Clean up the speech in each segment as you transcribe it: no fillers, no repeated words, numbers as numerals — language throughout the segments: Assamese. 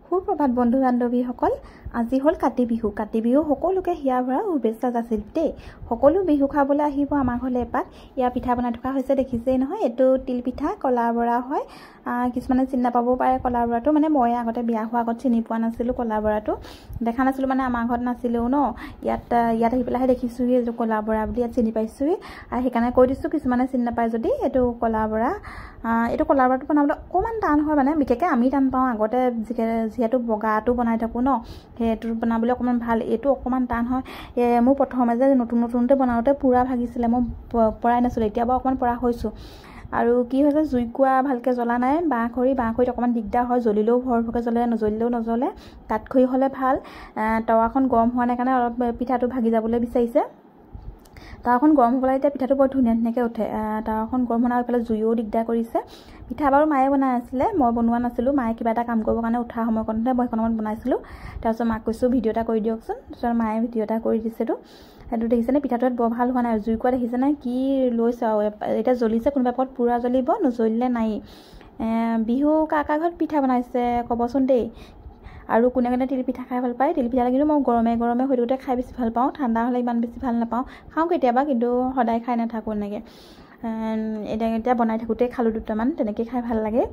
সুপ্ৰভাত বন্ধু বান্ধৱীসকল আজি হল কাতি বিহু সকলোকে হিয়া ভৰা শুভেচ্ছা যাচিল দেই সকলো বিহু খাবলৈ আহিব আমাৰ ঘৰলৈ এপাক ইয়া পিঠা বনাই থকা হৈছে দেখিছেই নহয় এটো তিল পিঠা কলা বৰা হয় কিছুমানে চিনি নাপাব পাৰে কলা বৰাটো মানে মই আগতে বিয়া হোৱা আগত চিনি পোৱা নাছিলো কলা বৰাটো দেখা নাছিলো মানে আমাৰ ঘৰত নাছিলেও ন ইয়াত আহি পেলাহে দেখিছো এই কলা বৰা বুলি ইয়াত চিনি পাইছো আৰু সেইকাৰণে কৈ দিছো কিছুমানে চিনি নাপায় যদি এটো কলা বৰা এটো কলা বৰাটো বনাবলৈ অকমান টান হয় মানে বিশেষকৈ আমি টান পাওঁ আগতে যেহেতু বগাটো বনাই থাকো ন সেইটো বনাবলৈ অকমান ভাল এটো অকমান টান হয় মোৰ প্ৰথমে যে নতুনতে বনাওতে পুৰা ভাগিছিলে মই পৰাই নাছিল এতিয়া বা অকমান পৰা হৈছো আৰু কি হৈছে জুইকুৱা ভালকে জ্বলা নাই বাঁহখৰিত অকমান দিগদাৰ হয় জ্বলিলেও ভৰভৰকে জ্বলে নজ্বলিলেও নজ্বলে কাঠখৰি হলে ভাল তাৱাখন গৰম হোৱা নাই কাৰণে অলপ পিঠাটো ভাগি যাবলৈ বিচাৰিছে তাৱাখন গৰম হ'বলৈ এতিয়া পিঠাটো বৰ ধুনীয়াকৈ উঠে তাৱাখন গৰম হোৱাৰ ইফালে জুইও দিগদাৰ কৰিছে পিঠা বাৰু মায়ে বনাই আছিলে মই বনোৱা নাছিলো মায়ে কিবা এটা কাম কৰিবৰ কাৰণে উঠা সময়কণতে মই সেইখনত বনাইছিলো তাৰপিছত মাক কৈছো ভিডিঅ' এটা কৰি দিয়কচোন তাৰপিছত মায়ে ভিডিঅ' এটা কৰি দিছেতো সেইটো দেখিছেনে পিঠাটো বৰ ভাল হোৱা নাই জুইকুৱা দেখিছেনে কি লৈছে আৰু এতিয়া জ্বলিছে কোনোবা পৰত পুৰা জ্বলিব নজ্বলিলে নাই বিহু কাৰ ঘৰত পিঠা বনাইছে ক'বচোন দেই আৰু কোনে কোনে তিল পিঠা খাই ভাল পায় তিল পিঠা কিন্তু মই গৰমে হয়তো খাই বেছি ভাল পাওঁ ঠাণ্ডা হ'লে ইমান বেছি ভাল নাপাওঁ খাওঁ কেতিয়াবা কিন্তু সদায় খাই নাথাকোঁ এনেকৈ এতিয়া বনাই থাকোঁতে খালোঁ দুটামান তেনেকৈ খাই ভাল লাগে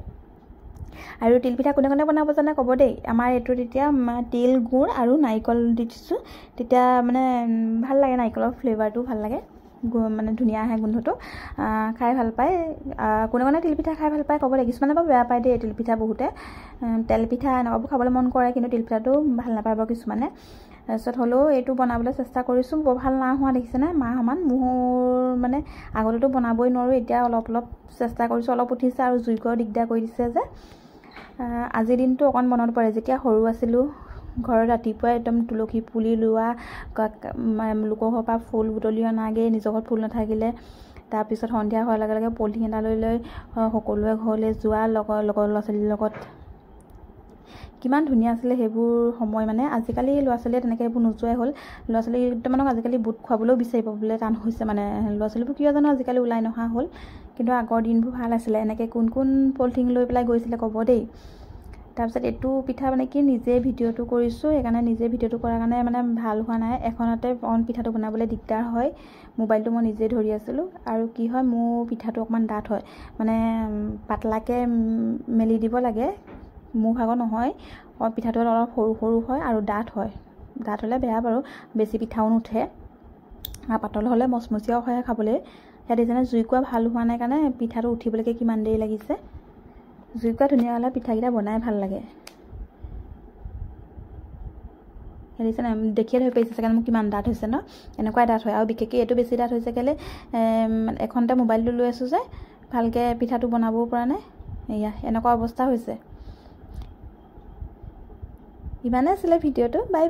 আৰু তিল পিঠা কোনে কোনে বনাব জানে ক'ব দেই আমাৰ এইটো তেতিয়া তিল গুড় আৰু নাৰিকল দি দিছোঁ তেতিয়া মানে ভাল লাগে নাৰিকলৰ ফ্লেভাৰটো ভাল লাগে মানে ধুনীয়া আহে গোন্ধটো খাই ভাল পায় কোনে কোনে তিল পিঠা খাই ভাল পায় ক'ব দেই কিছুমানে বাৰু বেয়া পায় দেই তিল পিঠা বহুতে তেল পিঠা এনেকুৱাবোৰ খাবলৈ মন কৰে কিন্তু তিল পিঠাটো ভাল নাপায় বাৰু কিছুমানে তাৰপিছত হ'লেও এইটো বনাবলৈ চেষ্টা কৰিছোঁ বৰ ভাল না হোৱা দেখিছেনে মা সমান মোৰ মানে আগতেতো বনাবই নোৱাৰোঁ এতিয়া অলপ চেষ্টা কৰিছোঁ অলপ উঠিছে আৰু জুইকুৱাও দিগদাৰ কৰি দিছে যে আজিৰ দিনটো অকণ মনত পৰে যেতিয়া সৰু আছিলোঁ ঘৰত ৰাতিপুৱাই একদম তুলসী পুলি ৰোৱা লোকৰ ঘৰৰ পৰা ফুল বুটলি অনাগৈ নিজৰ ঘৰত ফুল নাথাকিলে তাৰপিছত সন্ধিয়া হোৱাৰ লগে লগে পলিথিন এটা লৈ সকলোৱে ঘৰলৈ যোৱা লগৰ ল'ৰা ছোৱালীৰ লগত কিমান ধুনীয়া আছিলে সেইবোৰ সময় মানে আজিকালি ল'ৰা ছোৱালীয়ে তেনেকৈ সেইবোৰ নোযোৱাই হ'ল ল'ৰা ছোৱালী দুটামানক আজিকালি বুট খুৱাবলৈও বিচাৰি পাবলৈ টান হৈছে মানে ল'ৰা ছোৱালীবোৰ কিয় জানো আজিকালি ওলাই নহা হ'ল কিন্তু আগৰ দিনবোৰ ভাল আছিলে এনেকৈ কোন পলিথিন লৈ পেলাই গৈছিলে ক'ব দেই তাৰপিছত এইটো পিঠা মানে কি নিজে ভিডিঅ'টো কৰিছোঁ সেইকাৰণে নিজে ভিডিঅ'টো কৰাৰ কাৰণে মানে ভাল হোৱা নাই এখনতে পিঠাটো বনাবলৈ দিগদাৰ হয় মোবাইলটো মই নিজে ধৰি আছিলোঁ আৰু কি হয় মোৰ পিঠাটো অকণমান ডাঠ হয় মানে পাতলাকৈ মেলি দিব লাগে মোৰ ভাগৰ নহয় পিঠাটো অলপ সৰু হয় আৰু ডাঠ হ'লে বেয়া বাৰু বেছি পিঠাও নুঠে আৰু পাতল হ'লে মচমচীয়াও হয় খাবলৈ ইয়াত যেনে জুইকুৱা ভাল হোৱা নাই কাৰণে পিঠাটো উঠিবলৈকে কিমান দেৰি লাগিছে জুইকুৱা ধুনীয়া হ'লে পিঠাকেইটা বনাই ভাল লাগে হেৰিছেনে দেখিয়ে ধৰি পাৰিছে চাগে মোৰ কিমান ডাঠ হৈছে ন এনেকুৱাই ডাঠ হয় আৰু বিশেষকৈ এইটো বেছি ডাঠ হৈছে কেলৈ এখনতে মোবাইলটো লৈ আছোঁ যে ভালকৈ পিঠাটো বনাবও পৰা নাই এয়া এনেকুৱা অৱস্থা হৈছে ইমানে আছিলে ভিডিঅ'টো বাই